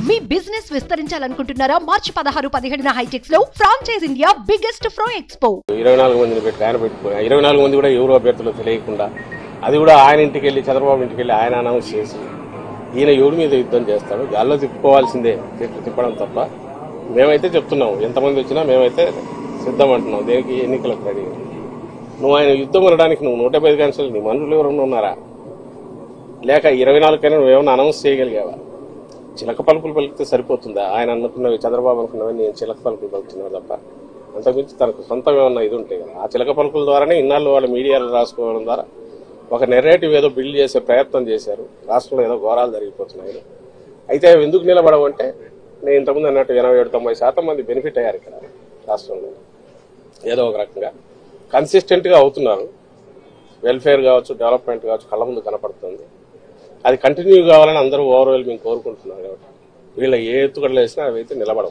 మీ business విస్తరించాలనుకుంటున్నారా? మార్చి 16, 17 హైటెక్స్ లో franchise India biggest ఫ్రో expo. 24 మందిని పెట్టి ఆయన పెట్టుకుని 24 మంది కూడా ఎవరు అభ్యర్థులు తెలియకుండా అది కూడా ఆయన ఇంటికి వెళ్ళి చంద్రబాబు ఇంటికి వెళ్ళి ఆయన అనౌన్స్ చేసి ఈయన ఎవరి మీద యుద్ధం చేస్తాడు. గాల్లో తిప్పుకోవాల్సిందే తిప్పడం తప్ప. మేమైతే చెప్తున్నాం, ఎంతమంది వచ్చినా మేమైతే సిద్ధం అంటున్నాం. దేనికి ఎన్నికలకు రెడీ. నువ్వు ఆయన యుద్ధం అనడానికి నువ్వు 150 కాన్స్టిట్యూన్సీలు నీ మనుషులు ఎవరన్నా ఉన్నారా? లేక 24 కైనా నువ్వేమన్నా అనౌన్స్ చేయగలిగావా? చిలక పలుకులు పలికితే సరిపోతుందా? ఆయన అనుకున్నవి చంద్రబాబు అనుకున్నవి నేను చిలక పలుకులు పలుకుతున్నాను తప్ప అంతకుమించి తనకు సొంతం ఏమన్నా ఇది ఉంటాయి కదా. ఆ చిలక పలుకుల ద్వారానే ఇన్నాళ్ళు వాళ్ళ మీడియాలో రాసుకోవడం ద్వారా ఒక నెరేటివ్ ఏదో బిల్డ్ చేసే ప్రయత్నం చేశారు. రాష్ట్రంలో ఏదో ఘోరాలు జరిగిపోతున్నాయి. అయితే అవి ఎందుకు నిలబడవంటే నేను ఇంతకుముందు అన్నట్టు 87-90% మంది బెనిఫిట్ అయ్యారు ఇక్కడ రాష్ట్రంలో. ఏదో ఒక రకంగా కన్సిస్టెంట్గా అవుతున్నారు. వెల్ఫేర్ కావచ్చు, డెవలప్మెంట్ కావచ్చు కళ్ళ ముందు కనపడుతుంది. అది కంటిన్యూ కావాలని అందరూ ఓవర్వెల్మింగ్ కోరుకుంటున్నారు. కాబట్టి వీళ్ళ ఏ ఎత్తుగడలు వేసినా అవి అయితే నిలబడవు.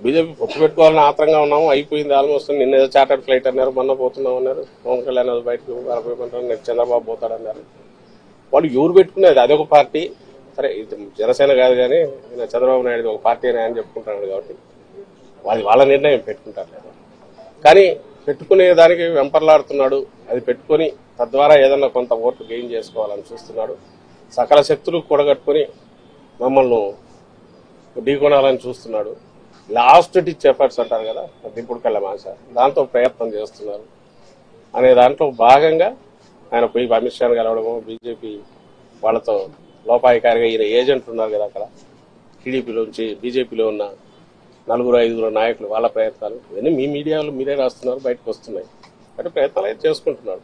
బీజేపీ పొత్తు పెట్టుకోవాలని ఆత్రంగా ఉన్నాము. అయిపోయింది ఆల్మోస్ట్. నిన్న ఏదో చార్టర్డ్ ఫ్లైట్ అన్నారు, మొన్న పోతున్నాం అన్నారు. పవన్ కళ్యాణ్ బయటకు నెక్స్ట్ చంద్రబాబు పోతాడన్నారు. వాళ్ళు ఎవరు పెట్టుకునేది అదొక పార్టీ. సరే జనసేన కాదు కానీ చంద్రబాబు నాయుడు ఒక పార్టీ అని ఆయన చెప్పుకుంటున్నాడు కాబట్టి వాళ్ళ నిర్ణయం పెట్టుకుంటారు లేదు. కానీ పెట్టుకునే దానికి వెంపర్లాడుతున్నాడు. అది పెట్టుకుని తద్వారా ఏదన్నా కొంత ఓట్లు గెయిన్ చేసుకోవాలని చూస్తున్నాడు. సకల శక్తులు కూడగట్టుకుని మమ్మల్ని ఢీకొనాలని చూస్తున్నాడు. లాస్ట్ డిచ్ ఎఫర్ట్స్ అంటారు కదా, దింపుడు కళ్ళ మాస, దాంతో ప్రయత్నం చేస్తున్నారు అనే దాంట్లో భాగంగా ఆయన పోయి అమిత్ షాను కలవడము, బీజేపీ వాళ్ళతో లోపాయికారిగా ఈయన ఏజెంట్లు ఉన్నారు కదా అక్కడ టీడీపీలోంచి బీజేపీలో ఉన్న 4-5 నాయకులు, వాళ్ళ ప్రయత్నాలు ఇవన్నీ మీ మీడియాలో మీరే రాస్తున్నారు, బయటకు వస్తున్నాయి. అంటే ప్రయత్నాలు అయితే చేసుకుంటున్నాడు.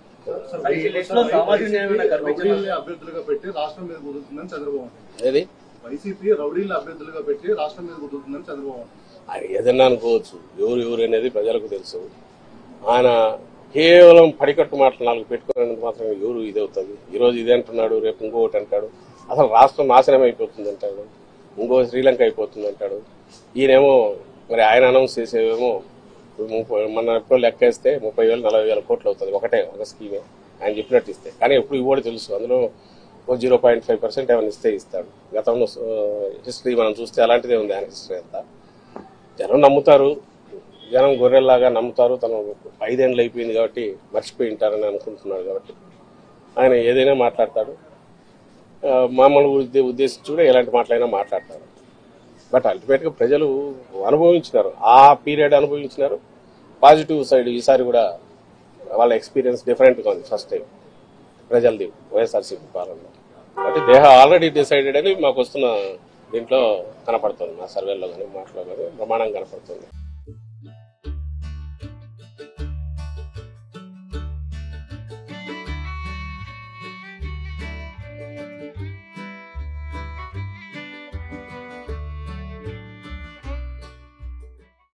ఏది ఏదన్నా అనుకోవచ్చు, ఎవరు అనేది ప్రజలకు తెలుసు. ఆయన కేవలం పడికట్టు మాటలు 4 పెట్టుకునేందుకు మాత్రం ఎవరు ఇది అవుతుంది. ఈరోజు ఇది అంటున్నాడు, రేపు ఇంకొకటి అంటాడు. అసలు రాష్ట్రం నాశనం అయిపోతుంది అంటాడు, ఇంకో శ్రీలంక అయిపోతుంది అంటాడు. ఈయనేమో మరి ఆయన అనౌన్స్ చేసేవేమో మన ఎప్పుడు లెక్కేస్తే 30,000-40,000 కోట్లు అవుతుంది ఒక స్కీమే ఆయన చెప్పినట్టు ఇస్తే. కానీ ఎప్పుడు ఇవ్వడు తెలుసు, అందులో 0.5% ఏమైనా ఇస్తే ఇస్తాడు. గతంలో హిస్టరీ మనం చూస్తే అలాంటిదే ఉంది ఆయన హిస్టరీ అంతా. జనం నమ్ముతారు, జనం గొర్రెల్లాగా నమ్ముతారు. తను 5 ఏళ్ళు అయిపోయింది కాబట్టి మర్చిపోయి ఉంటారని అనుకుంటున్నాడు. కాబట్టి ఆయన ఏదైనా మాట్లాడతాడు. మామూలు ఉద్దేశించి కూడా ఎలాంటి మాటలైనా మాట్లాడతారు. బట్ అల్టిమేట్గా ప్రజలు అనుభవించినారు, ఆ పీరియడ్ అనుభవించినారు. పాజిటివ్ సైడ్ ఈసారి కూడా వాళ్ళ ఎక్స్పీరియన్స్ డిఫరెంట్గా ఉంది. ఫస్ట్ టైం ప్రజలది వైఎస్ఆర్సీపీ పాలనలో. కాబట్టి దే హావ్ ఆల్రెడీ డిసైడెడ్ అని మాకు వస్తున్న దీంట్లో కనపడుతుంది. మా సర్వేలో కానీ మాటలో కానీ ప్రమాణం కనపడుతుంది.